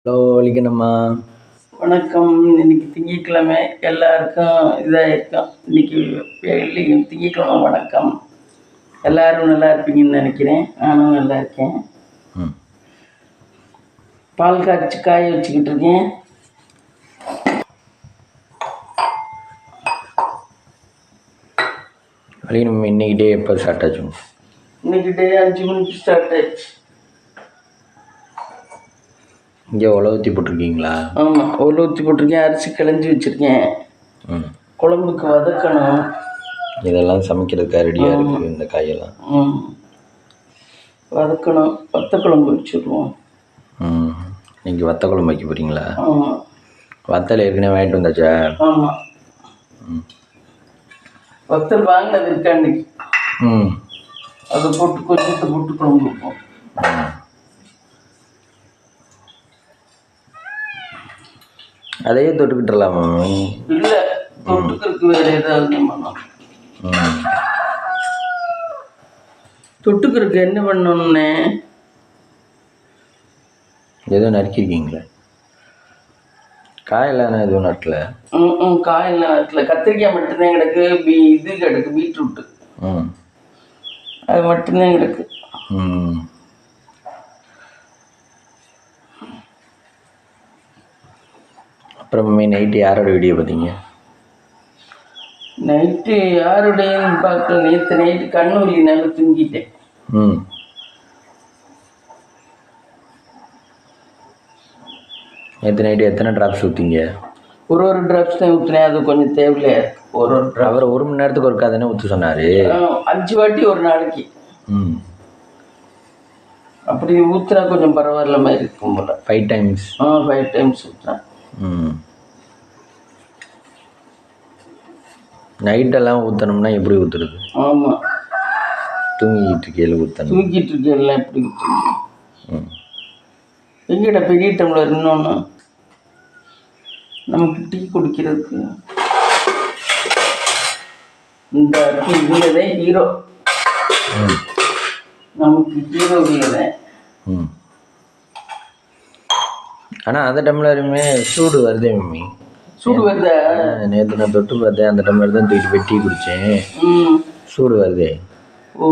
Hello வலிக்கணுமா? வணக்கம். இன்னைக்கு திங்கட்கிழமை, எல்லாருக்கும் இதாக இருக்கும். இன்னைக்கு வெள்ளி திங்கட்கிழமை. வணக்கம். எல்லாரும் நல்லா இருப்பீங்கன்னு நினைக்கிறேன். நானும் நல்லா இருக்கேன். பால் காய்ச்சி காய வச்சுக்கிட்டு இருக்கேன். வலிக்கணுமா? இன்னைக்கு டே எப்போ ஸ்டார்ட் ஆச்சு? இன்னைக்கு டே 5 மணிக்கு ஸ்டார்ட் ஆயிடுச்சு. இங்கே உழவுத்தி போட்டிருக்கீங்களா? ஆமாம், உலூற்றி போட்டிருக்கேன். அரிசி களைஞ்சி வச்சுருக்கேன். குழம்புக்கு வதக்கணும். இதெல்லாம் சமைக்கிறதுக்காக ரெடியாக இருக்குது. இந்த காயெல்லாம் வதக்கணும். வத்த குழம்பு வச்சுருவோம். இன்னைக்கு வத்த குழம்பு வைக்க போகிறீங்களா? ஆமாம். வத்தல் ஏற்கனவே வாங்கிட்டு வந்தாச்சா? ஆமாம், வத்தல் வாங்கினது இருக்கா இன்னைக்கு. அதை போட்டு கொஞ்சத்தை போட்டு குழம்பு வைப்போம். அதையே தொட்டுக்கிட்டுலாமா? இல்லை, தொட்டுக்கிறதுக்கு வேறு ஏதாவது பண்ணணும். தொட்டுக்கிறதுக்கு என்ன பண்ணணும்னு ஏதோ நறுக்கிருக்கீங்களே? காயெல்லாம் எதுவும் நட்டல? காயெல்லாம் நட்டல. கத்திரிக்காய் மட்டும்தான் கிடக்கு. இது கிடக்கு, பீட்ரூட்டு. அது மட்டும்தான் கிடக்கு. அப்புறம் நைட்டு யாரோட வீடியோ பார்த்தீங்க? நைட்டு யாருடையன்னு பார்க்கல. நேற்று நைட்டு கண்ணூரினால தூங்கிட்டேன். நேற்று நைட்டு எத்தனை ட்ராப்ஸ் ஊற்றிங்க? ஒரு ட்ராப்ஸ் தான் ஊற்றினேன். அது கொஞ்சம் தேவையில்லையா இருக்கு. ஒரு அவர் 1 மணி நேரத்துக்கு ஒருக்கா தானே ஊற்ற சொன்னார். 5 வாட்டி ஒரு நாளைக்கு. அப்படி ஊற்றினா கொஞ்சம் பரவாயில்ல மாதிரி இருக்கும் போல. 5 டைம்ஸ். 5 டைம்ஸ் ஊற்றுறேன். நைட்டெல்லாம் ஊற்றணும்னா எப்படி ஊற்றுறது? ஆமாம், தூங்கிட்டு இருக்கையில் ஊற்றணும். தூங்கிட்டு இருக்கையில எப்படி ஊற்றணும்? எங்கடா பெரிய டம்ளர் இன்னொன்று நமக்கு டீ குடிக்கிறதுக்கு? இந்த டீ இல்லைதான் ஹீரோ. நமக்கு ஹீரோ இல்லைதான். ஆனால் அந்த டம்ளருமே சூடு வருதே மம்மி. சூடு வருதா? நேற்று நான் தொட்டு பார்த்தேன். அந்த டம்ளர் தான் தூக்கிட்டு போய் டீ குடித்தேன். சூடு வருதே. ஓ,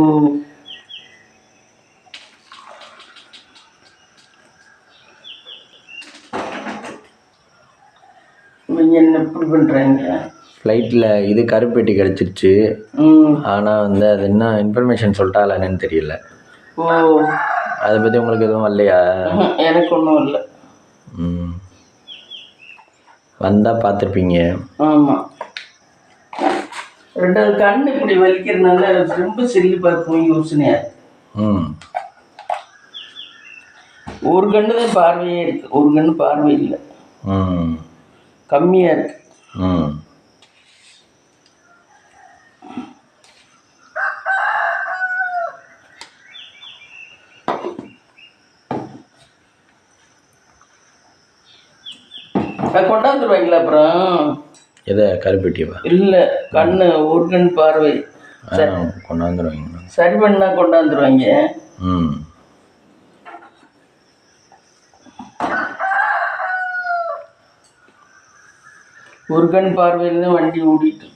நீங்கள் என்ன எப்படி பண்ணுறாங்க? ஃப்ளைட்டில் இது கருப்பெட்டி கிடச்சிருச்சு. ஆனால் வந்து அது என்ன இன்ஃபர்மேஷன் சொல்லிட்டால என்னன்னு தெரியல. ஓ, அதை பற்றி உங்களுக்கு எதுவும் வரலையா? எனக்கு ஒன்றும் இல்லை. வந்தால் பார்த்துருப்பீங்க. ஆமாம். ரெண்டாவது கண் இப்படி வலிக்கிறதுனால ரொம்ப செல்லு பார்க்கும் யோசனையா. ஒரு கண்ணு தான் பார்வையே இருக்கு. ஒரு கண்ணு பார்வை இல்லை, கம்மியாக இருக்கு. கொண்டாந்துருவாங்களா அப்புறம்? எதை கருப்பெட்டியவா? இல்லை, கண்ணு ஒரு கண் பார்வை கொண்டாந்துருவாங்க. சரி பண்ணா கொண்டாந்துருவாங்க. ஒரு கண் பார்வையில் தான் வண்டி ஓடிட்டு.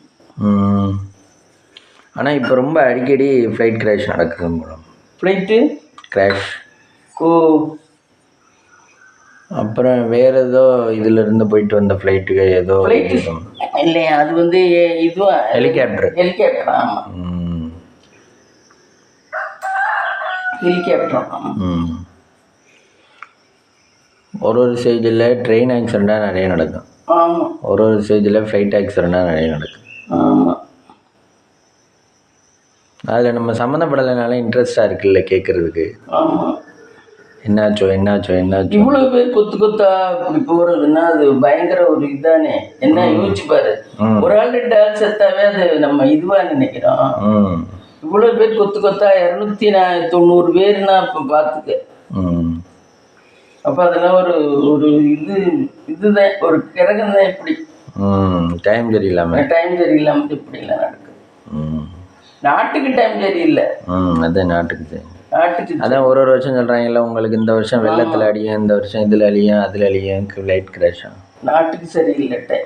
ஆனால் இப்போ ரொம்ப அடிக்கடி ஃப்ளைட் கிராஷ் நடக்குது மேடம். Flight crash. ஓ, அப்புறம் வேறு ஏதோ இதிலிருந்து போயிட்டு வந்த ஃப்ளைட்டுக்கு ஏதோ இல்லையா? அது வந்து இதுவா? ஹெலிகாப்டர். ஆமாம், ஹெலிகாப்டர். ஒரு ஸ்டேஜில் ட்ரெயின் ஆக்சிடெண்ட்டாக நிறைய நடக்கும். ஆமாம். ஒரு ஸ்டேஜில் ஃப்ளைட் ஆக்சிடெண்ட்டாக நிறைய நடக்கும். ஆமாம். அதில் நம்ம சம்மந்தப்படலைனால இன்ட்ரெஸ்டாக இருக்குல்ல கேட்குறதுக்கு. ஆமாம். என்னாச்சோ என்னாச்சோ என்னாச்சோ. இவ்வளோ பேர் கொத்தா அப்படி போகிறதுன்னா அது பயங்கர ஒரு இதுதானே. என்ன யோசிச்சு பாரு. ஒரு ஆள் 2 ஆள் செத்தாவே அது நம்ம இதுவாக நினைக்கிறோம். இவ்வளோ பேர் கொத்தா 290 பேர்னா இப்போ பார்த்துக்க. அப்போ அதெல்லாம் ஒரு ஒரு இதுதான், ஒரு கிரகம் தான். எப்படி டைம் சரியில்லாமல் இப்படிலாம் நடக்குது. நாட்டுக்கு டைம் சரியில்லை. அதான் நாட்டுக்கு நாட்டுக்கு அதான் ஒரு வருஷம் சொல்கிறாங்கல்ல, உங்களுக்கு இந்த வருஷம் வெள்ளத்தில் அடியும், இந்த வருஷம் இதில் அழியும், அதில் அழியும், லைட் கிராஷும். நாட்டுக்கு சரியில்லைட்ட.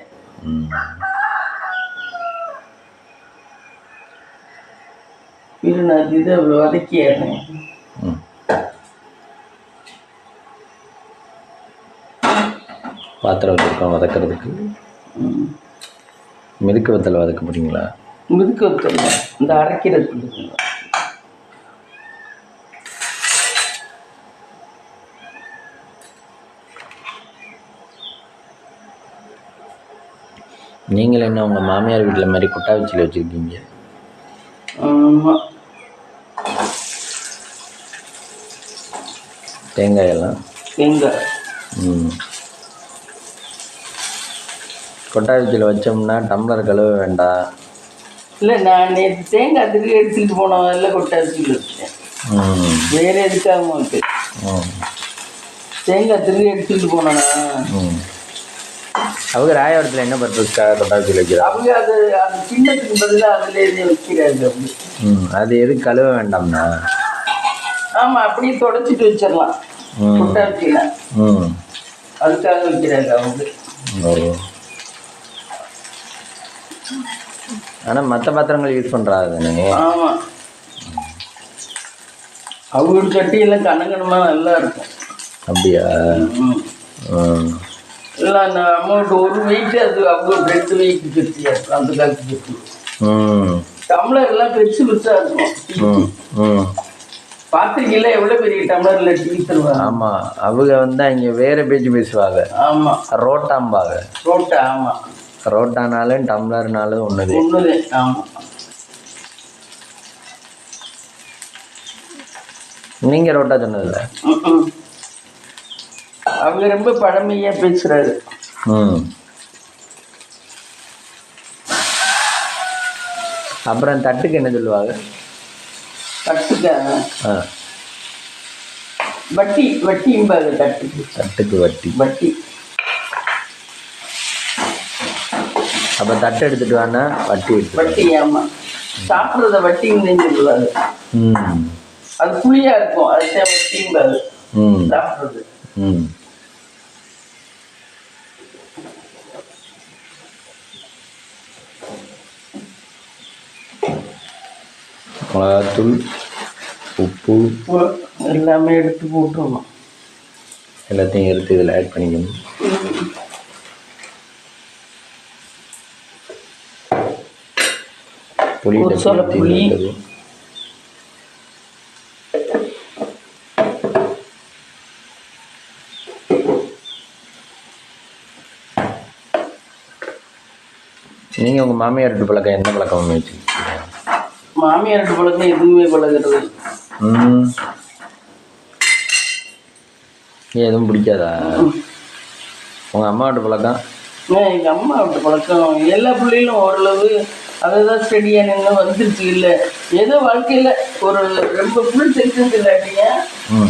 நான் இதை வதக்கிடுறேன். பாத்திரம் வச்சுருக்கோம் வதக்கிறதுக்கு. மிதுக்கு வத்தல் வதக்க போகிறீங்களா? மிதுக்கு வத்தல் இந்த அரைக்கிறதுக்கு. நீங்கள் என்ன உங்கள் மாமியார் வீட்டில் மாதிரி கொட்டாவச்சியில் வச்சுருக்கீங்க? ஆமாம். தேங்காயெல்லாம் தேங்காய் கொட்டாவச்சியில் வச்சோம்னா டம்ளர் கழுவ வேண்டாம். இல்லை, நான் நேற்று தேங்காய் திருவி எடுத்துக்கிட்டு போனதில் கொட்டாவச்சியில் வச்சேன். வேறு எதுக்காக இருக்கு. தேங்காய் திருவி எடுத்துக்கிட்டு போனேன்னா அவங்க ராயவரத்தில் என்ன பர்பஸ்க்காக கொட்டாவச்சியில் வைக்கிறாங்க? அவங்க அது சின்னத்துக்கு பதிலாக அதில் வைக்கிறாங்க. அது எதுக்கு கழுவ வேண்டாம்னா? ஆமாம், அப்படியே தொடச்சிட்டு வச்சிடலாம் கொட்டாவச்சியில். அதுக்காக வைக்கிறாங்க அவங்க. ஆனால் மற்ற பாத்திரங்கள் யூஸ் பண்ணுறாங்க தானே? ஆமாம், அவங்க சட்டியெல்லாம் கணங்கணமாக நல்லா இருக்கும். அப்படியா? இல்லை, அந்த அமௌண்ட் ஒரு வெயிட்டு, அது அவங்க 2 வெயிட்டு சட்டியாக இருக்கும். அந்த காலத்து சட்டி டம்ளர் எல்லாம் பெருசு பெருசாக இருக்கும். பார்த்துருக்கீங்களா எவ்வளோ பெரிய டம்ளரில் டீ தருவாங்க? ஆமாம், அவங்க வந்து அங்கே வேறு பேச்சு பேசுவாங்க. ஆமாம், ரோட்டாம்பாங்க. ரோட்டா. ஆமாம், ரோட்டானாலும் டம்ளர்னாலும் ஒன்றுது. ஆமாம். நீங்கள் ரோட்டா சொன்னதில்ல? அவங்க ரொம்ப பழமையாக பேசுகிறாரு. அப்புறம் தட்டுக்கு என்ன சொல்லுவாங்க? தட்டுக்கா? வட்டி. வட்டிம்பாங்க தட்டுக்கு. தட்டுக்கு வட்டி. வட்டி. அப்போ தட்டு எடுத்துட்டு வானா வட்டி எடுத்து. வட்டி. ஆமாம், சாப்பிட்றத வட்டின்னு சொல்லுவாங்க. அது புளியாக இருக்கும், அதுதான் வட்டிம்பாங்க சாப்பிட்றது. மிளகாத்தூள், உப்பு எல்லாமே எடுத்து போட்டுருவோம். எல்லாத்தையும் எடுத்து இதில் ஆட் பண்ணிக்கணும். புளி புளி நீங்கள் உங்கள் மாமியார் வீட்டு பழக்கம் என்ன பழக்கம் வச்சுருக்கீங்க? மாமியார் வீட்டு பழக்கம் எதுவுமே பழகிறது. எதுவும் பிடிக்காதா? உங்கள் அம்மா வீட்டு பழக்கம்? எங்கள் அம்மா வீட்டு பழக்கம் எல்லா பிள்ளைகளும் ஓரளவு அதுதான் ஸ்டடியாக நின்று வந்துருச்சு. இல்லை ஏதோ வாழ்க்கையில் ஒரு ரொம்ப ஃபுல் செக்ஷன்ஸ் இல்லாட்டிங்க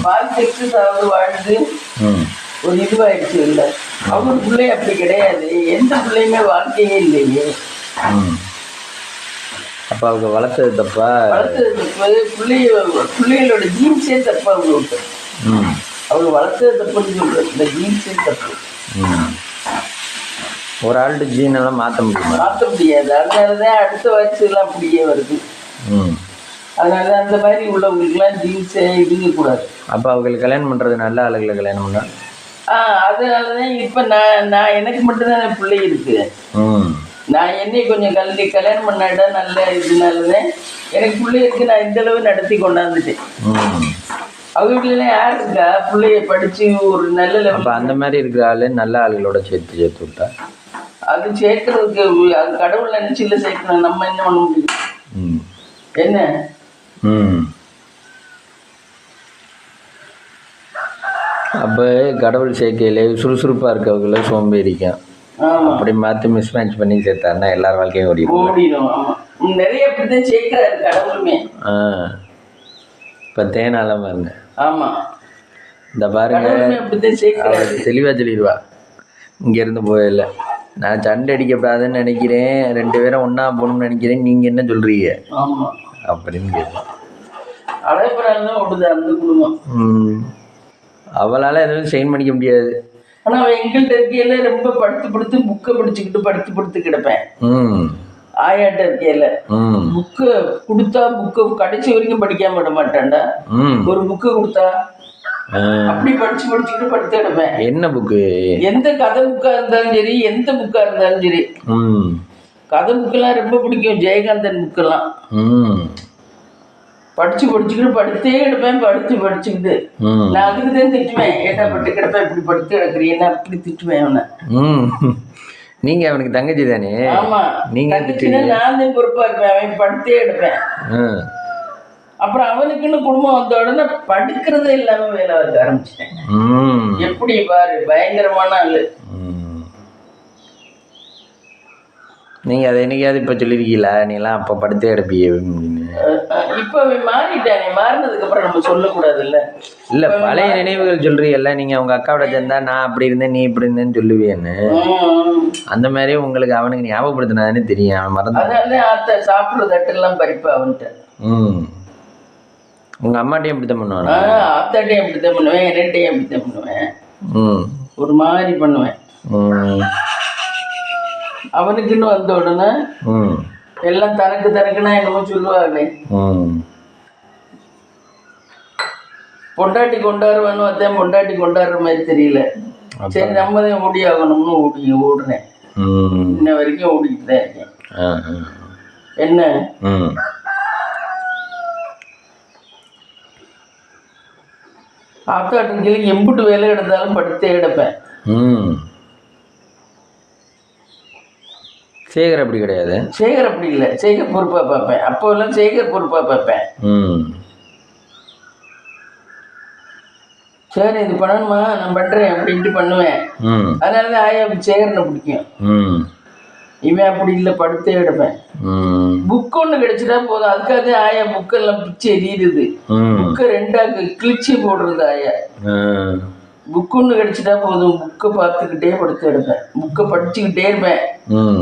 பால் செக்ஷன்ஸ் அதாவது வாழ்ந்து ஒரு இதுவாகிடுச்சு. இல்லை அவங்க பிள்ளை அப்படி கிடையாது. எந்த பிள்ளையுமே வாழ்க்கையே இல்லையே. அப்போ அவங்க வளர்த்தது தப்பா? வளர்த்தது தப்பு. பிள்ளைகளோட ஜீன்ஸே தப்பு. அவங்களுக்கு அவங்க வளர்த்தது தப்புன்னு சொல்கிறது. இந்த ஜீன்ஸே தப்பு. ஒரு ஆள்கிட்ட ஜீன் எல்லாம் மாற்ற முடியுமா? மாற்ற முடியாது. அதனால தான் அடுத்த வயசுலாம் அப்படியே வருது. அதனால அந்த மாதிரி உள்ளவங்களுக்குலாம் ஜீன்ஸே இதுங்கக்கூடாது. அப்போ அவங்களுக்கு கல்யாணம் பண்ணுறது நல்ல ஆளுகளை கல்யாணம் பண்ணா? அதனால தான் இப்போ நான் எனக்கு மட்டும்தான் பிள்ளை இருக்கு. நான் என்னை கொஞ்சம் கல்யாணம் பண்ணாட்டா நல்ல இதனாலதான் எனக்கு பிள்ளை இருக்கு. நான் இந்த அளவு நடத்தி கொண்டாந்துட்டேன். அவங்க வீட்டுலாம் யார் இருக்கா பிள்ளைய படிச்சு ஒரு நல்ல லெவல். அந்த மாதிரி இருக்கிற ஆளு நல்ல ஆளுகளோட சேர்த்து விட்டா அது சேர்க்கறதுக்கு அது கடவுள் நினைச்சில சேர்க்கணும். நம்ம என்ன பண்ண முடியும்? என்ன அப்போ கடவுள் சேர்க்கையிலே சுறுசுறுப்பாக இருக்கவங்கள சோம்பேறிக்கும். அப்படி மாற்றி மிஸ்மேட்ச் பண்ணி சேர்த்தாருன்னா எல்லார் வாழ்க்கையும் ஓடிடும். நிறைய அப்படிதான் சேர்க்கிறாரு கடவுளுமே. இப்போ தேனாலாம் பாருங்க. ஆமாம், இந்த பாருங்க தெளிவாக சொல்லிடுவா. இங்கேருந்து போயிடல, நான் சண்டை அடிக்கப்படாதுன்னு நினைக்கிறேன், 2 பேரும் ஒன்றா போகணும்னு நினைக்கிறேன், நீங்கள் என்ன சொல்கிறீங்க அப்படின்னு கேட்பேன். அழகப்படாது தான் ஓடுது அந்த குடும்பம். அவளால் எதுவும் சைன் பண்ணிக்க முடியாது. ஆனால் அவன் எங்கள்கிட்ட இருக்கையில ரொம்ப படுத்து புக்கை படிச்சுக்கிட்டு படுத்து கிடப்பேன். ஆயாட்ட இருக்கையில புக்கை கொடுத்தா புக்கை கடைசி வரைக்கும் படிக்காம விட மாட்டான்டா. ஒரு புக்கை கொடுத்தா அப்படி படிச்சுக்கிட்டு படுத்து கிடப்பேன். என்ன புக்கு? எந்த கதை புக்கா இருந்தாலும் சரி, எந்த புக்கா இருந்தாலும் சரி. கதை புக்கெல்லாம் ரொம்ப பிடிக்கும், ஜெயகாந்தன் புக்கெல்லாம். படிச்சுக்கிட்டு படுத்தே கிடப்பேன். படிச்சுக்கிட்டு நான் அதுக்கு தான் திட்டுவேன். ஏட்டா பட்டு கிடப்பேன், இப்படி படுத்து கிடக்குறீன்னா அப்படி திட்டுவேன் அவனை. நீங்க அவனுக்கு தங்கச்சி தானே? ஆமா, நீங்க நான் தான் பொறுப்பா இருப்பேன். அவன் படுத்தே கிடப்பேன். அப்புறம் அவனுக்குன்னு குடும்பம் வந்த உடனே படுக்கிறதே இல்லாம வேலை வைக்க ஆரம்பிச்சிட்டேன். எப்படி பாரு, பயங்கரமான ஆளு. நீங்கள் அதை என்னைக்காவது இப்போ சொல்லியிருக்கீங்களா? நீலாம் அப்போ படுத்தே எடுப்பீங்க அப்படின்னு. இப்போ மாறிட்டானே, மாறினதுக்கப்புறம் நம்ம சொல்லக்கூடாதுல்ல. இல்லை, பழைய நினைவுகள் சொல்கிறீங்கல்ல. நீங்கள் அவங்க அக்காவோட சேர்ந்தா நான் அப்படி இருந்தேன், நீ இப்படி இருந்தேன்னு சொல்லுவேன்னு. அந்த மாதிரி உங்களுக்கு அவனுக்கு ஞாபகப்படுத்தினாதானே தெரியும். அவன் மறந்து. அதனால ஆத்த சாப்பிட்ற தட்டெல்லாம் பறிப்பா அவன்கிட்ட. உங்கள் அம்மாட்டையும் இப்படித்தான் பண்ணுவானா? ஆத்தாட்டையும் இப்படித்தான் பண்ணுவேன், ரெண்டையும் இப்படித்தான் பண்ணுவேன். ஒரு மாதிரி பண்ணுவேன். அவனுக்குன்னு வந்த உடனே எல்லாம் தனக்குன்னா என்னமோ சொல்லுவாங்க. பொண்டாட்டி கொண்டாடுவான்னு பார்த்தேன், பொண்டாட்டி கொண்டாடுற மாதிரி தெரியல. சரி, நம்ம தான் ஓடியாகணும்னு ஓடுனேன். இன்ன வரைக்கும் ஓடிக்கிட்டு தான் இருக்கேன். என்ன ஆத்தாட்டுக்கு எம்புட்டு வேலை எடுத்தாலும் படுத்தே கிடப்பேன். சேகர் அப்படி கிடையாது. சேகர் அப்படி இல்லை. சேகர் பொறுப்பா பார்ப்பேன். அப்போ எல்லாம் சேகர் பொறுப்பா பார்ப்பேன். சரி, இது பண்ணணுமா, நான் பண்றேன் அப்படின்ட்டு பண்ணுவேன். அதனாலதான் ஆயா சேகரனை பிடிக்கும். இவன் அப்படி இல்லை, படுத்தே கிடப்பேன். புக் ஒண்ணு கிடைச்சிட்டா போதும். அதுக்காக ஆயா புக்கெல்லாம் பிச்சு எரியுது. புக்கை ரெண்டா கிழிச்சி போடுறது ஆயா. புக் ஒன்று கிடைச்சிட்டா போதும், புக்கை பார்த்துக்கிட்டே படுத்து எடுப்பேன். புக்கை படிச்சுக்கிட்டே இருப்பேன்.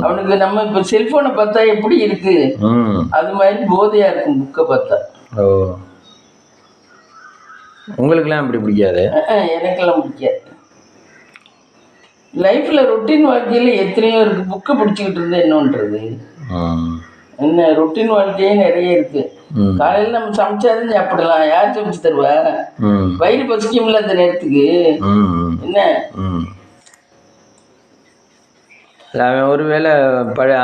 அவனுக்கு நம்ம இப்போ செல்போனை பார்த்தா எப்படி இருக்கு, அது மாதிரி போதையா இருக்கும் புக்கை பார்த்தா. உங்களுக்கெல்லாம் அப்படி பிடிக்காது? எனக்கெல்லாம் பிடிக்காது. லைஃப்ல ரொட்டீன் வாழ்க்கையில எத்தனையோ இருக்கு. புக்கை பிடிச்சிக்கிட்டு இருந்தா என்னன்றது என்ன, ரொட்டீன் வாழ்க்கையே நிறைய இருக்கு. காலையில நம்ம சமைச்சாதான் சாப்பிடலாம். யார் சமைச்சு தருவா? வயிறு பசிக்கும்ல அந்த நேரத்துக்கு. என்ன அவன் ஒருவேளை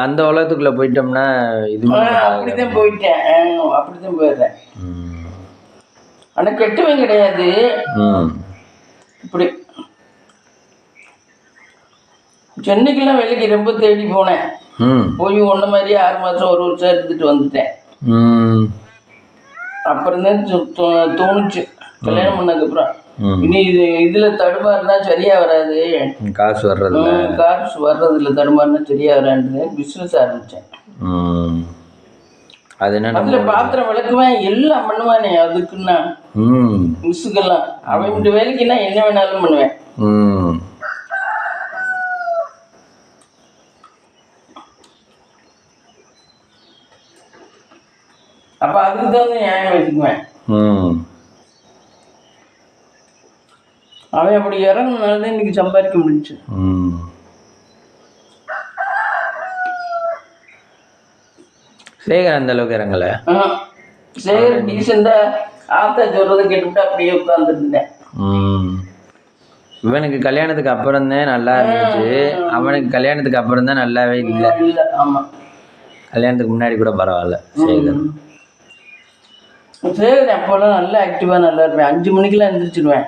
அந்த உலகத்துக்குள்ள போயிட்டோம்னா இது அப்படித்தான் போயிட்டேன். அப்படித்தான் போயிடுறேன். ஆனா கெட்டவன் கிடையாது. இப்படி சென்னைக்கெல்லாம் வேலைக்கு ரொம்ப தேடி போனேன். போய் ஒன்ன மாதிரி 6 மாசம் 1 வருஷம் இருந்துட்டு வந்துட்டேன். அப்புறம் தான் தோணுச்சு கல்யாணம் பண்ணதுக்கப்புறம், இனி இதுல தடுமாறுனா சரியா வராது, காசு வர்றதுல தடுமாறுனா சரியா வராது. பிசினஸ் ஆரம்பிச்சேன். அதுல பாத்திரம் விளக்குவேன், எல்லாம் பண்ணுவானே. அதுக்குன்னா மிஸ்ஸுக்கெல்லாம் அவன் வேலைக்குன்னா என்ன வேணாலும் பண்ணுவேன். அப்ப அதுக்கு தான் நியாயம் வச்சுக்குவேன். அவன் அப்படி இறங்குனால்தான் இன்னைக்கு சம்பாதிக்க முடிஞ்சு. சேகர் அந்த அளவுக்கு இறங்கல. சேகர் டீசெண்டா ஆத்தா சொல்றதை கேட்டுவிட்டு அப்படியே உட்காந்துருந்தேன். இவனுக்கு கல்யாணத்துக்கு அப்புறம் தான் நல்லா இருந்துச்சு. அவனுக்கு கல்யாணத்துக்கு அப்புறம் தான் நல்லாவே இல்லை. ஆமா, கல்யாணத்துக்கு முன்னாடி கூட பரவாயில்ல. சேகர் அப்போல்லாம் நல்லா ஆக்டிவா நல்லா இருப்பேன். 5 மணிக்கெல்லாம் எழுந்திரிச்சிடுவேன்.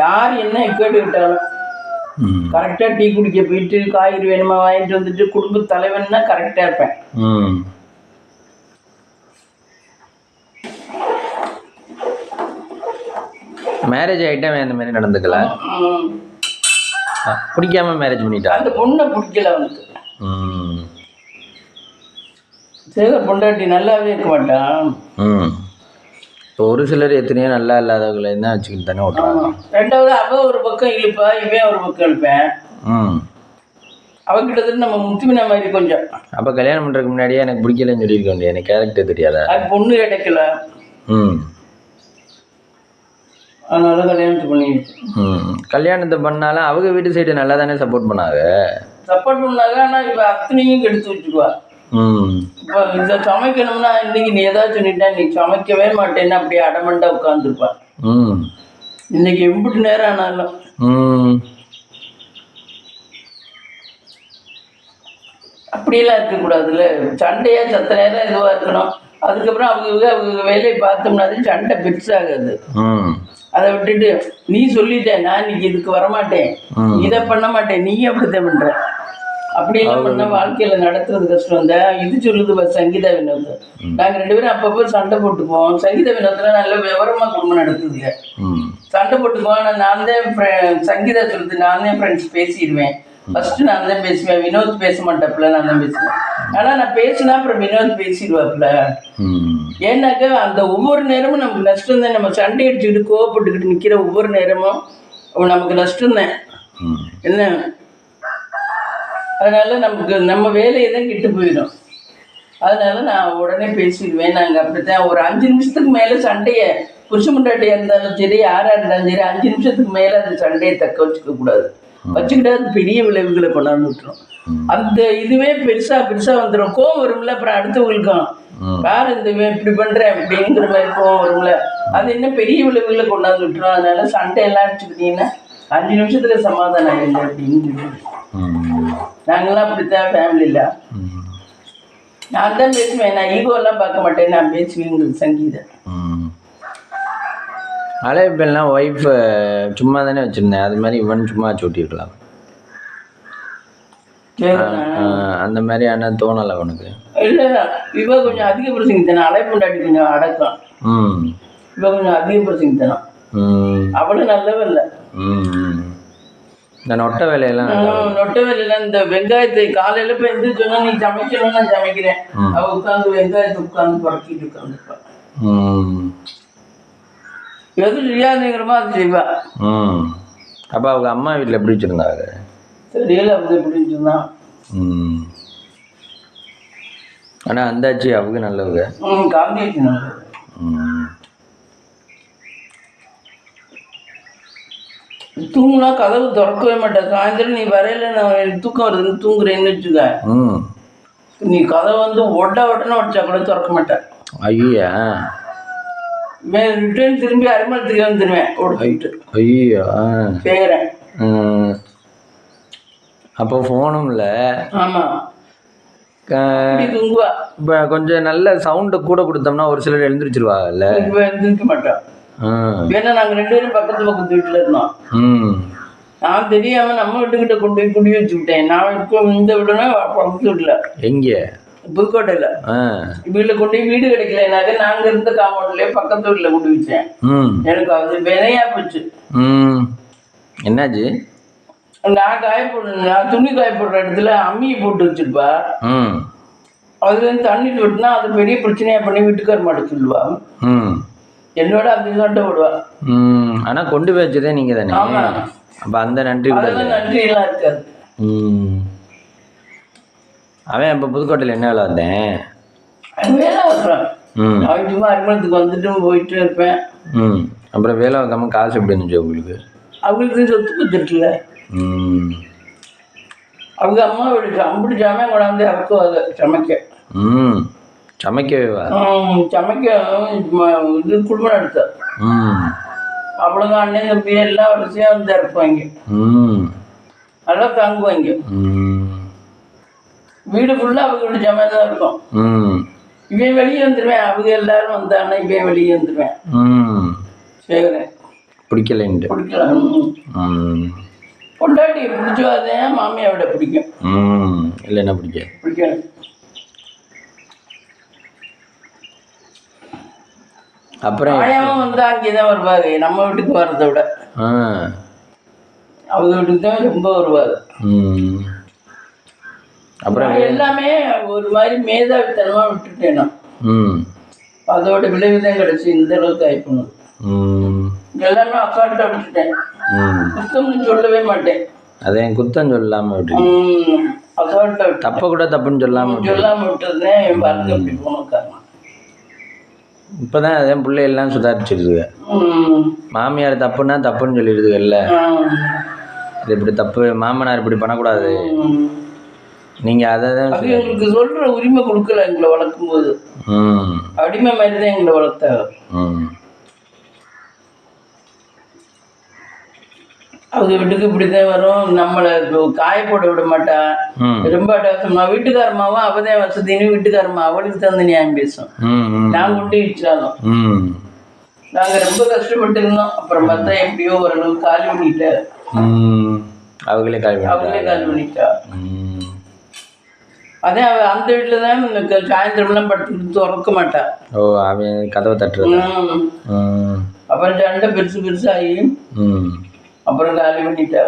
யார் என்ன கேட்டு விட்டாலும் கரெக்டா டீ குடிக்க போயிட்டு காய்கறி வேணுமா வாங்கிட்டு வந்துட்டு குடும்ப தலைவன்னா கரெக்டா இருப்பேன். மேரேஜ் ஆகிட்டா அந்த மாதிரி நடந்துக்கல. பிடிக்காம மேரேஜ் பண்ணிட்டா. அந்த பொண்ணை பிடிக்கல அவனுக்கு. சேகர் பொண்டாட்டி நல்லாவே இருக்க மாட்டான். இப்போ ஒரு சிலர் எத்தனையோ நல்லா இல்லாதவங்களையும் தான் வச்சுக்கிட்டு தானே ஓட்டுறாங்க. ரெண்டாவது அவ ஒரு பக்கம் இழுப்பா, இவன் ஒரு பக்கம் இழுப்பேன். அவகிட்ட நம்ம முத்துமினா மாதிரி கொஞ்சம். அப்போ கல்யாணம் பண்ணுறதுக்கு முன்னாடியே எனக்கு பிடிக்கலன்னு சொல்லியிருக்க வேண்டிய, எனக்கு கேரக்டர் தெரியாதா? அது பொண்ணு கிடைக்கல. ம் அதனால கல்யாணத்தை பண்ணிக்கிட்டு. கல்யாணத்தை பண்ணாலும் அவங்க வீட்டு சைடு நல்லா தானே சப்போர்ட் பண்ணாங்க. சப்போர்ட் பண்ணாங்க. ஆனால் இப்போ அத்தனையும் கெடுத்து வச்சுக்குவா. இப்போ இதை சமைக்கணும்னா இன்னைக்கு நீ ஏதாவது சொல்லிட்டா இன்னைக்கு சமைக்கவே மாட்டேன்னு அப்படியே அடமண்டா உட்காந்துருப்பா. இன்னைக்கு எம்பிட்டு நேரம் ஆனாலும் அப்படியெல்லாம் இருக்கக்கூடாதுல்ல. சண்டையா சத்த நேரம் இதுவாக இருக்கணும். அதுக்கப்புறம் அவங்க வேலையை பார்த்தோம்னாது சண்டை பெருசாகாது. அதை விட்டுட்டு நீ சொல்லிட்ட நான் இன்னைக்கு இதுக்கு வரமாட்டேன், இதை பண்ண மாட்டேன், நீ அப்படித்தான் பண்ற, அப்படியெல்லாம் பண்ண வாழ்க்கையில நடத்துறது கஷ்டம். இந்த இது சொல்லுது சங்கீதா வினோத், நாங்க 2 பேரும் அப்பப்போ சண்டை போட்டுக்குவோம். சங்கீதா வினோத்ல நல்ல விவரமா குடும்பம் நடக்குதுங்க. சண்டை போட்டுக்குவோம். நான் தான் சங்கீதா சொல்லுது, நான் தான் ஃப்ரெண்ட்ஸ் பேசிடுவேன். ஃபர்ஸ்ட் நான் தான் பேசுவேன், வினோத் பேச மாட்டாப்புல, நான் தான் பேசுவேன். ஆனா நான் பேசினா அப்புறம் வினோத் பேசிடுவாப்புல. ஏன்னாக்கா அந்த ஒவ்வொரு நேரமும் நமக்கு நஷ்டம் தான். நம்ம சண்டை அடிச்சுக்கிட்டு கோவப்பட்டுக்கிட்டு நிக்கிற ஒவ்வொரு நேரமும் நமக்கு நஷ்டம் தான். என்ன அதனால நமக்கு நம்ம வேலையை தான் கெட்டு போயிடும். அதனால நான் உடனே பேசிடுவேன். நாங்கள் அப்படித்தான் ஒரு 5 நிமிஷத்துக்கு மேலே சண்டையை, புருஷ முண்டாட்டியாக இருந்தாலும் சரி யாராக இருந்தாலும் சரி 5 நிமிஷத்துக்கு மேலே அந்த சண்டையை தக்க வச்சுக்க கூடாது. வச்சுக்கிட்டா அது பெரிய விளைவுகளை கொண்டாந்து விட்டுரும். அந்த இதுவே பெருசா வந்துடும். கோவம் வரும்ல, அப்புறம் அடுத்தவங்களுக்கும் யார் இந்த இப்படி பண்றேன் அப்படிங்கிற மாதிரி கோவம் வரும்ல, அது இன்னும் பெரிய விளைவுகளை கொண்டாந்து விட்டுரும். அதனால சண்டையெல்லாம் அடிச்சுக்கிட்டீங்கன்னா 5 நிமிஷத்துல சமாதானம் ஆயிடுங்க அப்படின்னு நாங்களாம் அப்படித்தான் ஃபேமிலியில. நான் தான் பேசுவேன், நான் ஈகோலாம் பார்க்க மாட்டேன், நான் பேசுவேன் சங்கீதா. அலைப்பெல்லாம் ஒய்ஃப் சும்மா தானே வச்சுருந்தேன், அது மாதிரி இவன் சும்மா சூட்டிருக்கலாம். அந்த மாதிரி ஆனால் தோணலை உனக்கு? இல்லை, இவ கொஞ்சம் அதிக பிரசங்கித்தனம், அலைப்புண்டாட்டி கொஞ்சம் அடக்கம். இவ கொஞ்சம் அதிக பிரசங்கித்தனம், அவளும் நல்லவ இல்லை. இந்த நொட்டை வேலையெல்லாம் இந்த வெங்காயத்தை காலையில் போய் எந்த சொன்னா நீ சமைக்கணும்னு நான் சமைக்கிறேன், அவ உட்காந்து வெங்காயத்தை உட்காந்து புறக்கிட்டு உட்காந்துருப்பா. எது செய்யாதுங்கிறமா அது செய்வா. அப்போ அவங்க அம்மா வீட்டில் எப்படி வச்சுருந்தாங்க? தெரியல அவங்க எப்படி வச்சுருந்தான். ஆனால் அந்தாச்சி அவங்க நல்லவங்க. காந்தியாச்சி நல்லவங்க. தூங்குனா கதவு திறக்கவே மாட்டேன். சாயந்தரம் நீ வரையில நான் தூக்கம் வருதுன்னு தூங்குறேன்னு வச்சுக்க, நீ கதவை வந்து ஒட்டன்னு வச்சா கூட திறக்க மாட்டேன். ஐயா ரிட்டர்ன் திரும்பி அரைமணத்துக்கு வந்துடுவேன் ஓடிட்டு. ஐயோ செய்கிறேன். அப்போ ஃபோனும் இல்லை. ஆமாம், தூங்குவா. இப்போ கொஞ்சம் நல்ல சவுண்டு கூட கொடுத்தோம்னா ஒரு சிலர் எழுந்திரிச்சிருவாங்கல்ல. இப்போ எழுந்திருக்க மாட்டான். ஏன்னா நாங்கள் 2 பேரும் பக்கத்து வீட்டில் இருந்தோம். நான் தெரியாமல் நம்ம வீட்டுக்கிட்ட கொண்டு போய் குடி வச்சு விட்டேன். நான் இப்போ இந்த வீடுனா பக்கத்து வீட்டில். எங்கே? புதுக்கோட்டையில். வீட்டில் கொண்டு போய் வீடு கிடைக்கலனாக்க நாங்கள் இருந்த காம்பவுண்ட்லேயே பக்கத்து வீட்டில் கொண்டு வச்சேன். எனக்கு அது வினையா போச்சு. என்னாச்சு? நான் துணி காய போடுற இடத்துல அம்மியை போட்டு வச்சிருப்பா. அதுலேருந்து தண்ணிட்டு விட்டுனா அது பெரிய பிரச்சனையா பண்ணி வீட்டுக்கார மாட்ட சொல்லுவா. என்னோட அந்த சண்டை விடுவா. ஆனால் கொண்டு போய் வச்சதே நீங்கள் தானே? ஆமாம். அப்போ அந்த நன்றி நன்றியெல்லாம் இருக்காது. அவன் இப்போ புதுக்கோட்டையில் என்ன வேலை வந்தேன்? வேலை வைப்பேன். அவன் சும்மா அரிமளத்துக்கு வந்துட்டு போயிட்டு இருப்பேன். அப்புறம் வேலை வைக்காம காசு எப்படி இருந்துச்சு உங்களுக்கு? அவங்களுக்கு சொத்து கொடுத்துருக்குல்ல. அவங்க அம்மா வீடு அம்புட்டு ஜாமான் கொண்டாந்து இறக்குவாங்க சமைக்க. சமைக்கவே சமைக்க இது குடும்பம் நடத்த. அவ்வளோதான் அண்ணன் தம்பி எல்லா வரிசையாக வந்து இறக்குவாங்க. நல்லா தாங்குவாங்க. வீடு ஃபுல்லாக அவங்க வீட்டு ஜாமான் தான் இருக்கும். இவன் வெளியே வந்துடுவேன். அவங்க எல்லாரும் வந்தாங்கன்னா இவன் வெளியே வந்துடுவேன். செய்கிறேன். பிடிக்கலன்ட்டு பிடிக்கலாம். பொண்டாட்டி பிடிச்சவாதேன் மாமியை விட பிடிக்கும். இல்லைன்னா பிடிக்காது. அப்புறம் ஆயாவும் வந்து அங்கே தான் வருவாங்க. நம்ம வீட்டுக்கு வர்றதை விட அவங்க வீட்டுக்கு தான் ரொம்ப வருவாங்க. அப்புறம் எல்லாமே ஒரு மாதிரி மேதாவித்தனமாக விட்டுட்டேன் நான். அதோட விளைவுதான் கிடைச்சி இந்த அளவுக்கு ஆயிப்பணும். எல்லாமே அக்காட்ட விட்டுட்டேன். குத்தம்னு சொல்லவே மாட்டேன். அதே குத்தம் சொல்லாம விட்டு அக்காட்ட தப்ப கூட தப்புன்னு சொல்லாம விட்டுருந்தேன். என் பார்த்து அப்படி போனோம் காரணம். இப்போதான் அதே பிள்ளைகள்லாம் சுதாரிச்சிருதுங்க. மாமியார் தப்புன்னா தப்புன்னு சொல்லிடுதுங்கல்ல. இது இப்படி தப்பு, மாமனார் இப்படி பண்ணக்கூடாது, நீங்கள் அதை தான் அது எங்களுக்கு சொல்கிற உரிமை கொடுக்கல எங்களை வளர்க்கும் போது. அடிமை மாதிரி தான் எங்களை வளர்த்தாங்க. அவங்க வீட்டுக்கு இப்படிதான் வரும், நம்மளை காய போட விட மாட்டா, ரொம்ப அட்டாசமா. வீட்டுக்காரமாவும் அவதான் வசதின்னு வீட்டுக்காரமா அவளுக்கு தகுந்த நியாயம் பேசும். நான் கொண்டு வச்சாலும் நாங்க ரொம்ப கஷ்டப்பட்டு இருந்தோம். அப்புறம் பார்த்தா எப்படியோ ஓரளவு காலி பண்ணிட்டா. அவங்களே காலி பண்ணிட்டா. அதே அந்த வீட்டுல தான் சாயந்தரம்லாம் படுத்துக்கிட்டு திறக்க மாட்டா. ஓ, அவன் கதவை தட்டுறது. அப்புறம் சண்டை பெருசு பெருசாகி அப்புறம் காலி பண்ணிட்டா.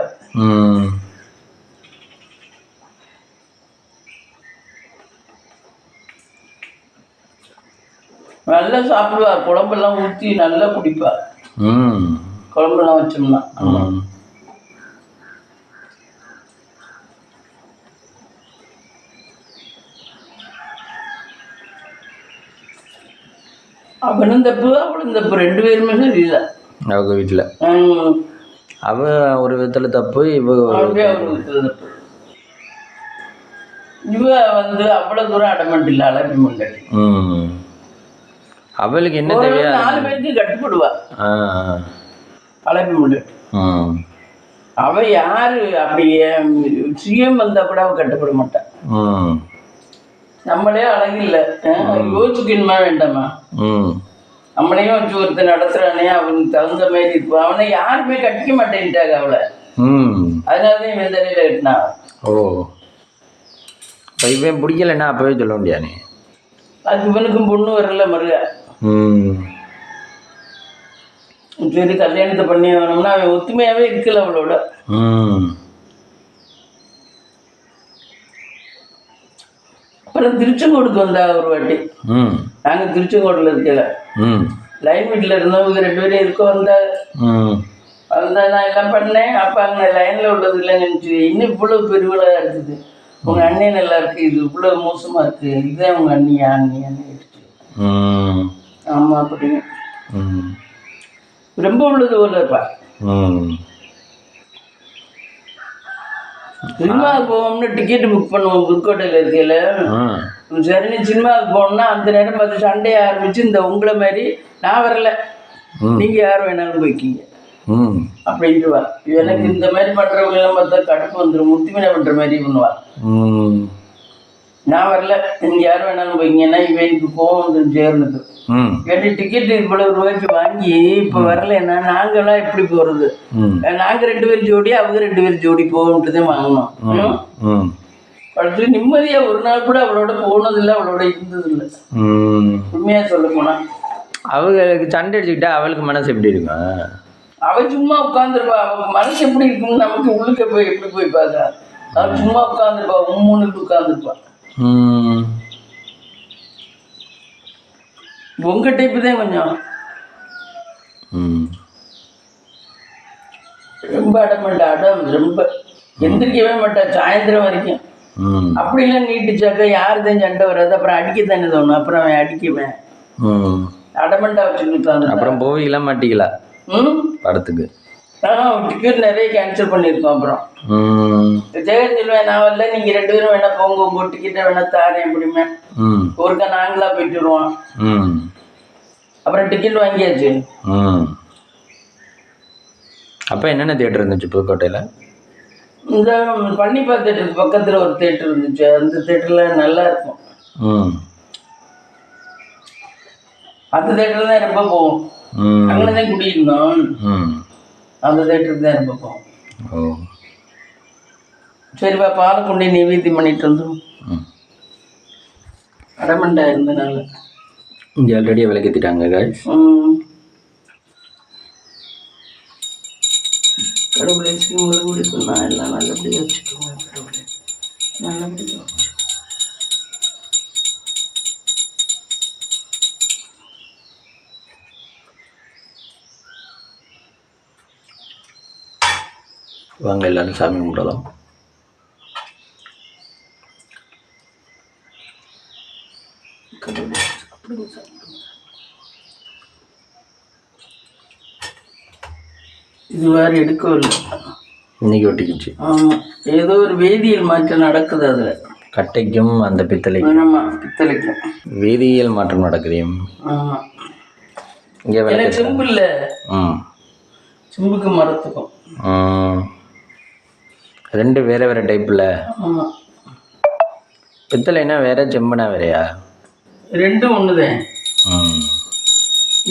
நல்லா சாப்பிடுவா, குழம்பெல்லாம் ஊற்றி நல்லா குடிப்பா. குழம்பெல்லாம் வச்சோம்னா அவனும் தப்பு அவளும் தப்பு, ரெண்டு பேருமே சரியில்லை அவங்க வீட்டில். அவ ஒரு விதத்தில் தப்பு, இவ ஒரு விதத்தில் தப்பு. இவ அவ்வளோ தூரம் அடமெண்ட் இல்லை, அழகு முன்னாடி. அவளுக்கு என்ன தேவையா 4 பேருக்கு கட்டுப்படுவா. அழகு முன்னாடி அவ யாரு அப்படியே சுயம் வந்தா கூட அவ கட்டுப்பட மாட்டான். நம்மளே அழகு இல்லை, யோசிக்கணுமா வேண்டாமா? நம்மளையும் வச்சு ஒருத்தர் நடத்துறானே அவனுக்கு தகுந்த மாதிரி இருப்பான். அவனை யாருமே கட்டிக்க மாட்டேன்ட்டாங்க அவளை. அதனாலதான் இவன் தலையில கட்டினா. ஓ, இவன் பிடிக்கலன்னா அப்பவே சொல்ல முடியானே. அது இவனுக்கும் பொண்ணு வரல மருக. சரி கல்யாணத்தை பண்ணி வேணும்னா அவன் ஒத்துமையாவே இருக்கல அவளோட. அப்புறம் திருச்செங்கோடுக்கு வந்தா ஒரு வாட்டி. நாங்க திருச்செங்கோடுல இருக்கல, லைன் வீட்டில் இருந்தவங்க 2 பேரும் இருக்க வந்தா. நான் எல்லாம் பண்ணேன். அப்ப அங்க லைன்ல உள்ளது இல்லைன்னு நினைச்சு, இன்னும் இவ்வளவு பெருவிழா இருக்குது, உங்க அண்ணே நல்லா இருக்கு, இது இவ்வளவு மோசமா இருக்கு, இதுதான் உங்க அண்ணியான்னு எடுத்து. ஆமா அப்படின்னு ரொம்ப உள்ளது போல இருப்பா. சினிமாவுக்கு போவோம்னு டிக்கெட் புக் பண்ணுவோம் புதுக்கோட்டையில இருக்கையில. சரி சினிமாவுக்கு போனோம்னா அந்த நேரம் பார்த்து சண்டையை ஆரம்பிச்சு, இந்த உங்களை மாதிரி நான் வரல, நீங்க யாரும் வேணாலும் போய்க்கிங்க அப்படின்ட்டுவா. எனக்கு இந்த மாதிரி பண்றவங்க எல்லாம் பார்த்தா கடுப்பு வந்துடும், முத்துமீனை பண்ற மாதிரி பண்ணுவா. நான் வரல, நீங்க யாரும் வேணாலும் போய்ங்கன்னா இவனுக்கு கோவம் வந்து சேர்ந்தது. கேட்டு டிக்கெட் இவ்வளவு ரூபாய்க்கு வாங்கி இப்ப வரலன்னா நாங்கெல்லாம் எப்படி போறது? நாங்க 2 பேர் ஜோடி, அவங்க 2 பேர் ஜோடி போகணுன்றதே வாங்கணும். அடுத்து நிம்மதியா ஒரு நாள் கூட அவளோட போனதில்லை, அவளோட இருந்தது இல்லை. உண்மையா சொல்ல போனா அவங்களுக்கு சண்டை அடிச்சுக்கிட்டா அவளுக்கு மனசு எப்படி இருக்கும்? அவ சும்மா உட்காந்துருப்பா. அவங்க மனசு எப்படி இருக்குன்னு நமக்கு உள்ளுக்க போய் எப்படி போய் பார்த்தா? அவ சும்மா உட்காந்துருப்பா, உம்முன்னு உட்காந்துருப்பா. உங்க டைப்பு தான் கொஞ்சம் ரொம்ப அடம் ரொம்ப எந்திரிக்கவே மாட்டா சாயந்தரம் வரைக்கும். அப்படிலாம் நீட்டுச்சாக்கா யாருதான் சண்டை வராது, அப்புறம் அடிக்கத்தானே தோணும். அப்புறம் அவன் அடிக்குவேன் அடமண்டா வச்சுக்கிட்டு. அப்புறம் போவீங்களா மாட்டிக்கலா படத்துக்கு? டிக்கெட் நிறைய கேன்சல் பண்ணியிருக்கோம். அப்புறம் ஜெகன் சொல்லுவேன், நான் வரல, நீங்க 2 பேரும் வேணா போங்க, உங்க டிக்கெட்டை வேணா தாரேன் அப்படிமே. ஒருக்கா நாங்களா போயிட்டு வருவோம். அப்புறம் டிக்கெட் வாங்கியாச்சு. அப்ப என்னென்ன தியேட்டர் இருந்துச்சு புதுக்கோட்டையில? இந்த பழனிப்பா தேட்டருக்கு பக்கத்துல ஒரு தேட்டர் இருந்துச்சு, அந்த தேட்டர்ல நல்லா இருக்கும். அந்த தேட்டர் தான் ரொம்ப போவோம், அங்கதான் குடியிருந்தோம். அந்த தேட்டருக்கு தான் ரொம்ப போவோம். சரிப்பா, பாலை கொண்டு நைவேத்தியம் பண்ணிட்டு இருந்தோம். அடமண்டா இருந்தனால இங்கே ஆல்ரெடியாக விளக்கேற்றிட்டாங்க காய்ஸ். கடவுளை கொடுக்கணும், எல்லாம் நல்லபடியாக வச்சுக்கோங்க. கடவுளை நல்லபடியாக வச்சு வாங்க எல்லாரும் சாமி கும்பிடலாம். கடவுளை அப்படி சாப்பிடுங்க. இது வேறு எடுக்கவில்லை. இன்னைக்கு ஒட்டிக்கிச்சு. ஆமாம், ஏதோ ஒரு வேதியியல் மாற்றம் நடக்குது அதில். கட்டைக்கும் அந்த பித்தளைக்கும். ஆமாம், பித்தளைக்கும் வேதியியல் மாற்றம் நடக்குது. ஆமாம். இங்கே எனக்கு செம்பு இல்லை. செம்புக்கு மரத்துக்கும் ரெண்டு வேறு வேறு டைப்பில். ஆமாம். பித்தளைனா வேற, செம்புனா வேறையா? ரெண்டும் ஒன்று தான்.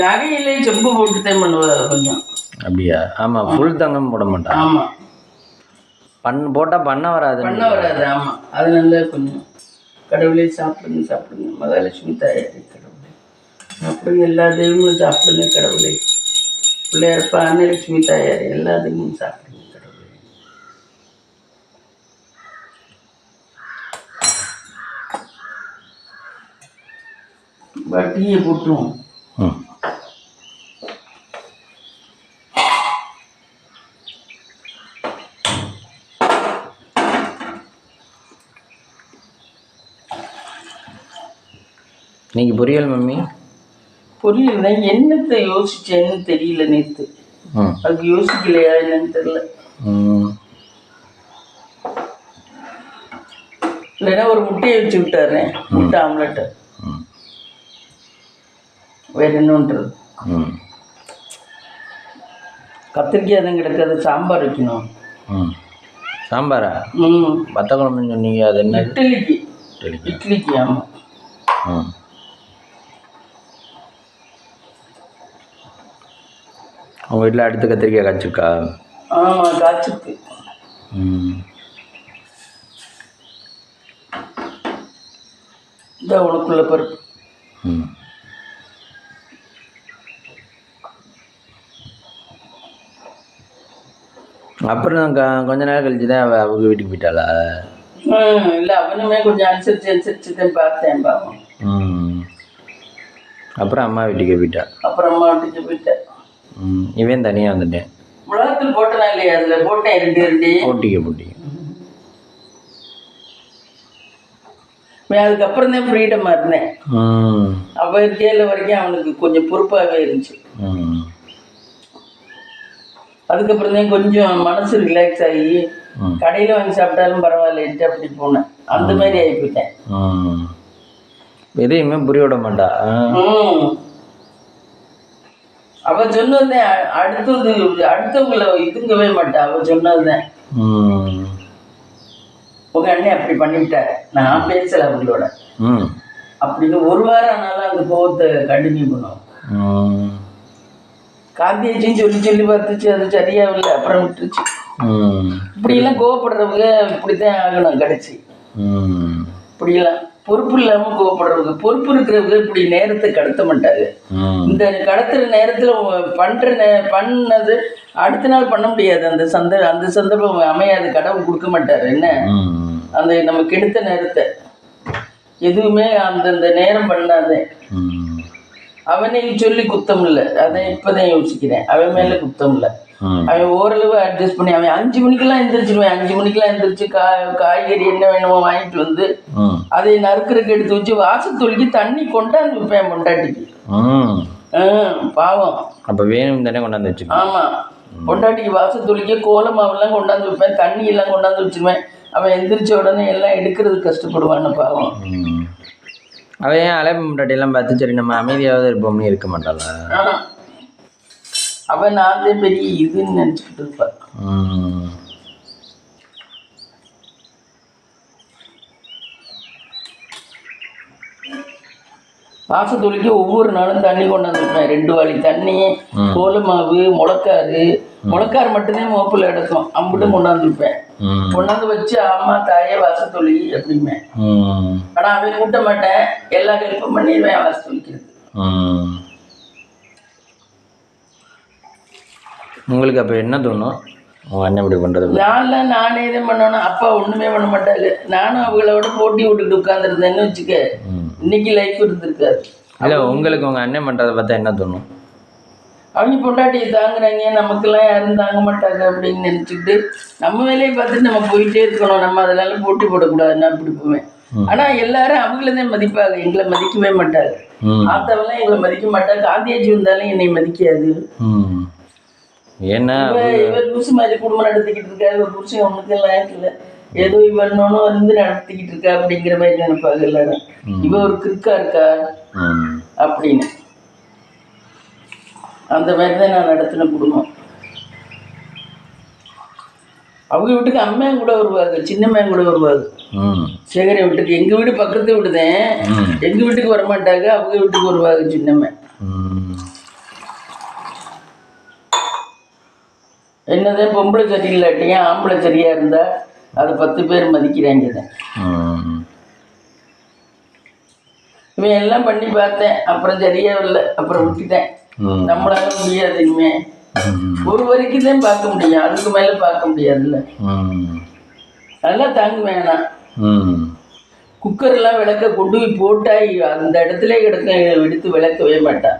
நகையிலே செம்பு போட்டு தான் பண்ணுவாங்க கொஞ்சம். அப்படியா? ஆமாம், ஃபுல் தங்கம் போட மாட்டான். ஆமாம், போட்டால் பண்ண வராது. ஆமாம். அதனால கொஞ்சம் கடவுளே சாப்பிடுங்க மகாலட்சுமி தாயாரி கடவுளே சாப்பிடுங்க, எல்லா தெய்வங்களும் சாப்பிடுங்க கடவுளே, பிள்ளையார்ப்பா அன்னலட்சுமி தாயாரி எல்லா தெய்வமும் சாப்பிடுங்க கடவுளே. டீயை போட்டுருவோம். இன்னைக்கு பொரியல் மம்மி? பொரியல் தான். என்னத்தை யோசிச்சேன்னு தெரியல நேற்று. அதுக்கு யோசிக்கலையா என்னன்னு தெரியல. இல்லைன்னா ஒரு முட்டையை வச்சு விட்டாரு, முட்டை ஆம்லெட்டு. வேற என்னன்றது. கத்திரிக்காய் எதுவும் கிடக்காது, சாம்பார் வைக்கணும். சாம்பாரா? வத்த குழம்புன்னு சொன்னீங்க, அது என்ன? இட்லிக்கு. ஆமாம். உங்கள் வீட்டில் அடுத்து கத்திரிக்காய் காய்ச்சிருக்கா? ஆமாம், காய்ச்சிருக்கு. இந்த உனக்குள்ள பருப்பு. அப்புறம் கொஞ்ச நேரம் கழிச்சு தான் அவங்க வீட்டுக்கு போயிட்டாளா? இல்லை, அவனுமே கொஞ்சம் அனுசரிச்சு தான் பார்த்தேன் பாவம். அப்புறம் அம்மா வீட்டுக்கு போயிட்டா. இவன் தனியாக வந்துட்டேன். உலகத்தில் போட்டனா இல்லையா? அதில் போட்டேன் ரெண்டு போட்டிக்க. அதுக்கப்புறம் தான் ஃப்ரீடமாக இருந்தேன். அவ இருக்கையில் வரைக்கும் அவனுக்கு கொஞ்சம் பொறுப்பாகவே இருந்துச்சு. அதுக்கப்புறம் தான் கொஞ்சம் மனசு ரிலாக்ஸ் ஆகி கடையில் வாங்கி சாப்பிட்டாலும் பரவாயில்லன்ட்டு அப்படி போனேன். அந்த மாதிரி ஆகி போயிட்டேன். எதையுமே புரிய விட மாட்டா. அவ சொன்னதுதான் அடுத்தவங்களை இதுங்கவே மாட்டா. அவ சொன்னதுதான். உங்க அண்ணன் அப்படி பண்ணிவிட்டாரு, நான் பேசல அவங்களோட அப்படின்னு ஒரு வாரம் ஆனாலும் அந்த கோவத்தை கண்டினியூ பண்ணுவோம். காந்தியாச்சின்னு சொல்லி பார்த்துச்சு, அது சரியாவில்லை, அப்புறம் விட்டுருச்சு. இப்படியெல்லாம் கோவப்படுறவங்க இப்படித்தான் ஆகணும் கடைசி. இப்படியெல்லாம் பொறுப்பு இல்லாமல் கோவப்படுறவங்க, பொறுப்பு இருக்கிறவங்க இப்படி நேரத்தை கடத்த மாட்டாங்க. இந்த கடத்துற நேரத்தில் பண்ணது அடுத்த நாள் பண்ண முடியாது. அந்த சந்தர்ப்பம் அமையாது, கடவுள் கொடுக்க மாட்டார். என்ன அந்த நம்ம கெடுத்த நேரத்தை எதுவுமே அந்தந்த நேரம் பண்ணாதே. அவனை சொல்லி குத்தம் இல்லை, அதை இப்போதான் யோசிக்கிறேன். அவன் மேலே குத்தம் இல்லை. அவன் ஓரளவு அட்ஜஸ்ட் பண்ணி அவன் 5 மணிக்கெல்லாம் எந்திரிச்சிடுவேன். 5 மணிக்கெல்லாம் எந்திரிச்சு காய்கறி என்ன வேணுமோ வாங்கிட்டு வந்து அதை நறுக்கிறதுக்கு எடுத்து வச்சு வாசத்தொழிக்கு தண்ணி கொண்டாந்து வைப்பேன் பொண்டாட்டிக்கு. பாவம். அப்போ வேணும் தானே கொண்டாந்து வச்சு. ஆமாம், பொண்டாட்டிக்கு வாசத்தொழிக்க கோலமாவெல்லாம் கொண்டாந்து வைப்பேன், தண்ணி எல்லாம் கொண்டாந்து வச்சுருவேன். அவன் எந்திரிச்ச உடனே எல்லாம் எடுக்கிறதுக்கு கஷ்டப்படுவான்னு பாவம். அவன் ஏன் அலைப்பு முட்டாட்டியெல்லாம் பார்த்து சரி நம்ம அமைதியாவது இருப்போம்னு இருக்க மாட்டாளா? அவன் நான் தான் பெரிய இதுன்னு நினச்சிக்கிட்டு இருப்பான். வாசத்தொழிக்கு ஒவ்வொரு நாளும் தண்ணி கொண்டாந்துருப்பேன். 2 வாளி தண்ணி, கோலமாவு, முளக்காறு மட்டும்தான் மோப்பில் எடுக்கும். அம்புட்டும் கொண்டாந்துருப்பேன். கொண்டாந்து வச்சு அம்மா தாயே வாசத்தொழி அப்படிமே. ஆனால் அவன் கூட்ட மாட்டேன், எல்லா ஹெல்ப்பும் பண்ணிடுவேன் வாசத்தொழிக்கிறது. உங்களுக்கு அப்போ என்ன தோணும்? உங்கள் அண்ணன் இப்படி பண்ணுறது? நானே இதை பண்ணணும். அப்பா ஒன்றுமே பண்ண மாட்டாங்க. நானும் அவங்களோட போட்டி விட்டுக்கிட்டு உட்காந்துருந்தேன்னு வச்சுக்க, இன்னைக்கு லைஃப் இருந்திருக்காது. இல்லை, உங்களுக்கு உங்கள் அண்ணன் பண்ணுறதை பார்த்தா என்ன தோணும்? அவங்க பொண்டாட்டியை தாங்குறாங்க, நமக்கெல்லாம் யாரும் தாங்க மாட்டாங்க அப்படின்னு நினச்சிக்கிட்டு நம்ம வேலையை பார்த்துட்டு நம்ம போயிட்டே இருக்கணும். நம்ம அதனால போட்டி போடக்கூடாதுன்னு அப்படி போவேன். ஆனால் எல்லாரும் அவங்களதான் மதிப்பாங்க, எங்களை மதிக்கவே மாட்டாங்க. ஆத்தவெல்லாம் எங்களை மதிக்க மாட்டாங்க. காந்தியாச்சி வந்தாலும் என்னை மதிக்காது. ஏன்னா இவர் லூசு மாதிரி குடும்பம் நடத்திக்கிட்டு இருக்கா, இவர் புருஷன் ஒன்றுக்கெல்லாம் இல்லை, ஏதோ இவனோன்னு வந்து நடத்திக்கிட்டு இருக்கா அப்படிங்கிற மாதிரி நினைப்பாங்க எல்லாரும். இவ ஒரு கிறுக்கா இருக்கா அப்படின்னு. அந்த மாதிரி தான் நான் நடத்தின குடும்பம். அவங்க வீட்டுக்கு அம்மையும் கூட வருவாங்க, சின்னம்மையும் கூட வருவாங்க. சேகரி வீட்டுக்கு, எங்கள் வீடு பக்கத்து வீடு தான், எங்கள் வீட்டுக்கு வரமாட்டாங்க, அவங்க வீட்டுக்கு வருவாங்க சின்னம்மை. என்னதான் பொம்பளை சரி இல்லாட்டியும் ஆம்பளை சரியாக இருந்தால் அதை 10 பேர் மதிக்கிறாங்க தான். இவன் எல்லாம் பண்ணி பார்த்தேன், அப்புறம் சரியா இல்லை, அப்புறம் விட்டுட்டேன். நம்மளால முடியாது, இனிமே ஒரு வரைக்கும் தான் பார்க்க முடியும், அதுக்கு மேலே பார்க்க முடியாதுல்ல. நல்லா தாங்க வேணாம். குக்கர்லாம் விளக்க கொண்டு போய் போட்டா அந்த இடத்துல கிடக்க, எடுத்து விளக்கவே மாட்டான்.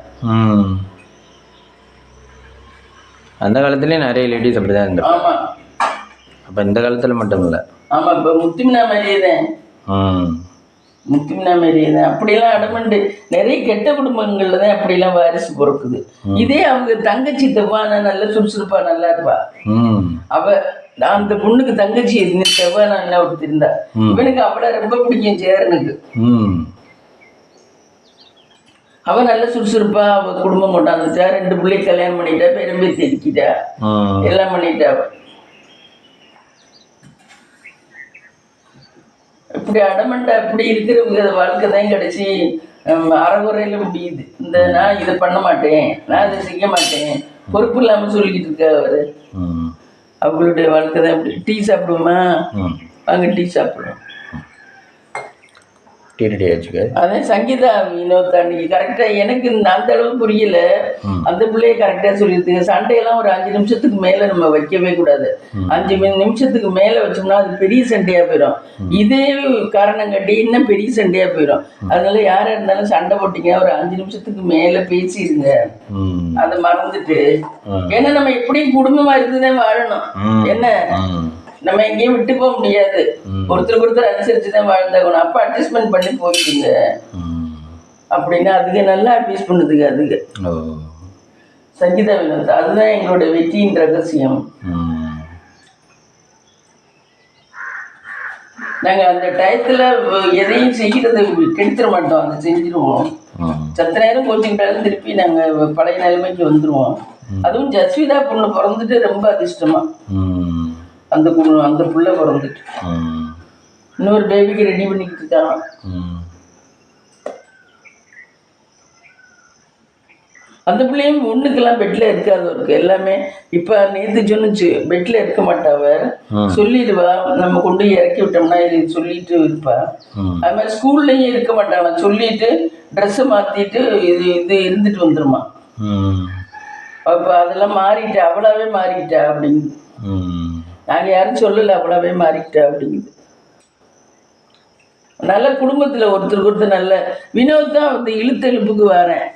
அந்த காலத்துலேயும் நிறைய லேடிஸ் அப்படி தான் இருந்தாங்க. ஆமாம். அப்போ இந்த காலத்தில் மட்டும் இல்லை. ஆமாம், இப்போ முத்துமினா மாதிரியே தான். முத்துமினா மாதிரியே தான். அப்படிலாம் அடமண்டு நிறைய கெட்ட குடும்பங்கள்ல தான் அப்படிலாம் வாரிசு பிறக்குது. இதே அவங்க தங்கச்சி செவ்வானா நல்ல சுறுசுறுப்பா நல்லா இருப்பா. அவ அந்த பொண்ணுக்கு தங்கச்சி செவ்வானா என்ன ஒருத்தர் இருந்தா, இவனுக்கு அவளை ரொம்ப பிடிக்கும் சேரனுக்கு. அவன் நல்ல சுறுசுறுப்பா அவ குடும்பம் கொண்டாந்துச்சா, 2 பிள்ளை கல்யாணம் பண்ணிட்டா, பெரும்பேத்தி தெரிக்கிட்டா, எல்லாம் பண்ணிட்டா. இப்படி அடமண்டா இப்படி இருக்கிற வாழ்க்கை தான் கிடைச்சி அறகுறையில முடியுது. இந்த நான் இதை பண்ண மாட்டேன், நான் இதை செய்ய மாட்டேன், பொறுப்பு இல்லாமல் சொல்லிக்கிட்டு இருக்கா அவரு. அவங்களுடைய வாழ்க்கை தான் இப்படி. டீ சாப்பிடுவோமா, வாங்க டீ சாப்பிடுவோம். டீ ரெடி ஆச்சுக்க. அதான் சங்கீதா வினோத் அன்னைக்கு கரெக்டாக எனக்கு அந்த அளவு புரியல, அந்த பிள்ளைய கரெக்டாக சொல்லியிருக்குங்க. சண்டையெல்லாம் ஒரு 5 நிமிஷத்துக்கு மேலே நம்ம வைக்கவே கூடாது. 5 நிமிஷத்துக்கு மேலே வச்சோம்னா அது பெரிய சண்டையாக போயிடும். இதே காரணம் கட்டி இன்னும் பெரிய சண்டையாக போயிடும். அதனால யாராக இருந்தாலும் சண்டை போட்டிங்க ஒரு 5 நிமிஷத்துக்கு மேலே பேசிடுங்க, அதை மறந்துட்டு. ஏன்னா நம்ம எப்படியும் குடும்பமாக இருந்துதான் வாழணும். என்ன நம்ம எங்கேயும் விட்டு போக முடியாது, ஒருத்தருக்கு ஒருத்தர் அனுசரிச்சு தான் வாழ்ந்தாகணும். அப்போ அட்ஜஸ்ட்மெண்ட் பண்ணி போயிடுங்க அப்படின்னா அதுக்கு நல்லா அட்வைஸ் பண்ணுதுங்க. அதுக்கு சங்கீதா வினோத், அதுதான் எங்களோட வெற்றியின் ரகசியம். நாங்கள் அந்த டயத்தில் எதையும் செய்கிறது கெடுத்துட மாட்டோம், அதை செஞ்சிருவோம். சத்த நேரம் கோச்சிக்கிட்டாலும் திருப்பி நாங்கள் பழைய நிலைமைக்கு வந்துடுவோம். அதுவும் ஜஸ்விதா பொண்ணு பிறந்துட்டு ரொம்ப அதிர்ஷ்டமா அந்த புள்ள பிறந்துட்டு இன்னொரு பேபிக்கு ரெடி பண்ணிக்கிட்டு இருக்காங்க. அந்த பிள்ளையும் ஒண்ணுக்கெல்லாம் பெட்ல இருக்காது, இருக்கு எல்லாமே. இப்ப நேற்று சொன்னிச்சு பெட்ல இருக்க மாட்டாவ, சொல்லிடுவா, நம்ம கொண்டு இறக்கி விட்டோம்னா இது சொல்லிட்டு இருப்பா. அது மாதிரி ஸ்கூல்லையும் இருக்க மாட்டாங்க, சொல்லிட்டு ட்ரெஸ்ஸை மாத்திட்டு இது இருந்துட்டு வந்துருமா. அப்ப அதெல்லாம் மாறிட்டா, அவளாவே மாறிக்கிட்டா அப்படிங்குது. நாங்க யாரும் சொல்லல, அவளாவே மாறிக்கிட்டா அப்படிங்குது. நல்ல குடும்பத்துல ஒருத்தருக்கு ஒருத்தர் நல்ல. வினோத் தான் வந்து இழுப்புக்கு வரேன்,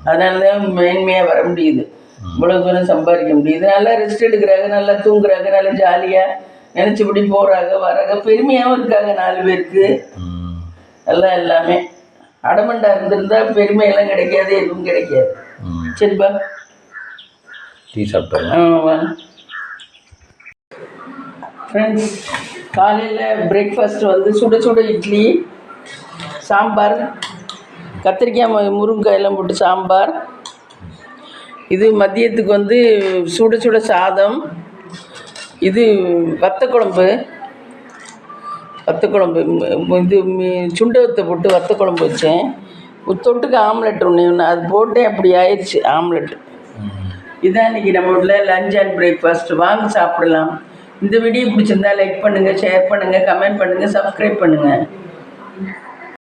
அதனாலதான் மேன்மையா வர முடியுது, இவ்வளவு தூரம் சம்பாதிக்க முடியுது. நல்லா ரெஸ்ட் எடுக்கிறாங்க, நல்லா தூங்குறாங்க, நல்லா ஜாலியா நினைச்சபடி போறாங்க வராங்க, பெருமையாவும் இருக்காங்க 4 பேருக்கு. எல்லாம் எல்லாமே அடமண்டா இருந்திருந்தா பெருமையெல்லாம் கிடைக்காது, எதுவும் கிடைக்காது. சரிப்பா, டீ சாப்பிட்டோம். ஃப்ரெண்ட்ஸ், காலையில் பிரேக்ஃபாஸ்ட் வந்து சுட சுட இட்லி, சாம்பார், கத்திரிக்காய் முருங்கைக்காய் எல்லாம் போட்டு சாம்பார். இது மதியத்துக்கு வந்து சுட சுட சாதம். இது வத்தக்குழம்பு, இது சுண்டவத்தை போட்டு வத்தக்குழம்பு வச்சேன். தொட்டுக்கு ஆம்லெட் ஒன்று அது போட்டேன், அப்படி ஆயிடுச்சு ஆம்லெட். இதுதான் இன்றைக்கி நம்ம வீட்டில் லஞ்ச் அண்ட் பிரேக்ஃபாஸ்ட். வாங்க சாப்பிடலாம். இந்த வீடியோ பிடிச்சிருந்தா லைக் பண்ணுங்கள், ஷேர் பண்ணுங்கள், கமெண்ட் பண்ணுங்கள், சப்ஸ்கிரைப் பண்ணுங்கள்.